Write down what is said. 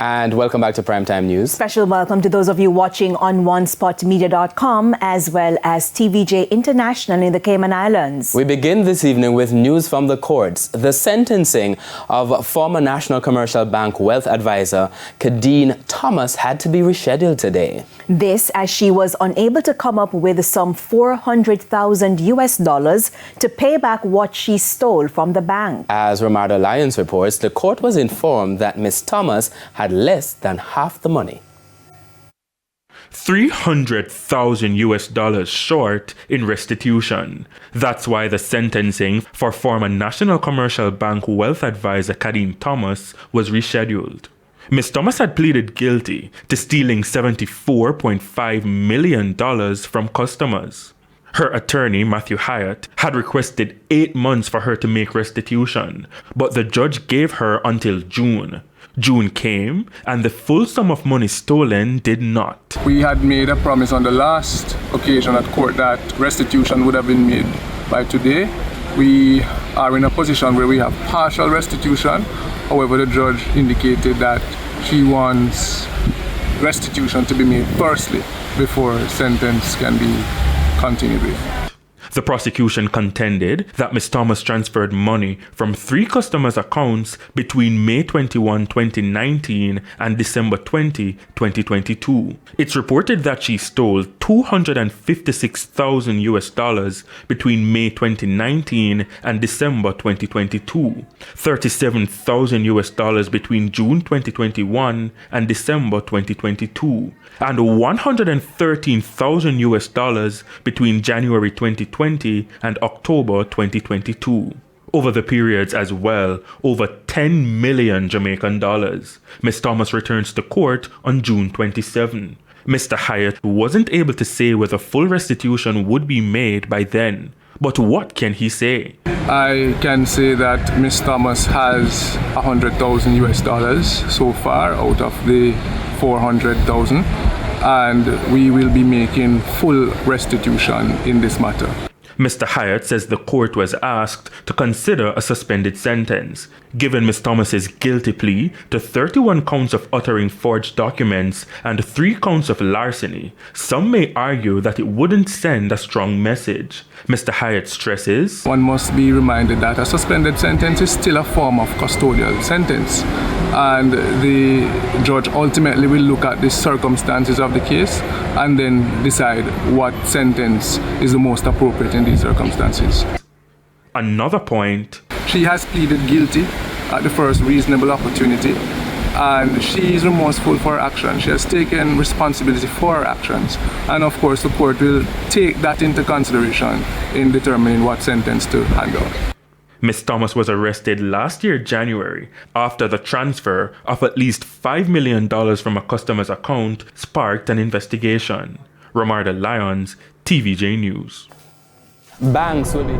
And welcome back to Primetime News. Special welcome to those of you watching on onespotmedia.com as well as TVJ International in the Cayman Islands. We begin this evening with news from the courts. The sentencing of former National Commercial Bank wealth advisor Kadeen Thomas had to be rescheduled today. This as she was unable to come up with some $400,000 to pay back what she stole from the bank. As Ramarda Lyons reports, the court was informed that Ms. Thomas had less than half the money. $300,000 short in restitution. That's why the sentencing for former National Commercial Bank wealth advisor Kadeen Thomas was rescheduled. Ms. Thomas had pleaded guilty to stealing $74.5 million from customers. Her attorney, Matthew Hyatt, had requested 8 months for her to make restitution, but the judge gave her until June. June came, and the full sum of money stolen did not. We had made a promise on the last occasion at court that restitution would have been made by today. We are in a position where we have partial restitution. However, the judge indicated that she wants restitution to be made firstly before sentence can be continued with. The prosecution contended that Ms. Thomas transferred money from 3 customers' accounts between May 21, 2019 and December 20, 2022. It's reported that she stole $256,000 between May 2019 and December 2022, $37,000 between June 2021 and December 2022, and $113,000 between January 2020 and October 2022. Over the periods as well, over 10 million Jamaican dollars. Ms. Thomas returns to court on June 27. Mr. Hyatt wasn't able to say whether full restitution would be made by then. But what can he say? I can say that Ms. Thomas has $100,000 so far out of the 400,000, and we will be making full restitution in this matter. Mr. Hyatt says the court was asked to consider a suspended sentence, given Ms. Thomas's guilty plea to 31 counts of uttering forged documents and 3 counts of larceny. Some may argue that it wouldn't send a strong message. Mr. Hyatt stresses, one must be reminded that a suspended sentence is still a form of custodial sentence, and the judge ultimately will look at the circumstances of the case and then decide what sentence is the most appropriate in these circumstances. Another point, she has pleaded guilty at the first reasonable opportunity, and she is remorseful for her actions. She has taken responsibility for her actions, and of course the court will take that into consideration in determining what sentence to handle. Ms. Thomas was arrested last year, January, after the transfer of at least $5 million from a customer's account sparked an investigation. Ramarda Lyons, TVJ News. Banks will be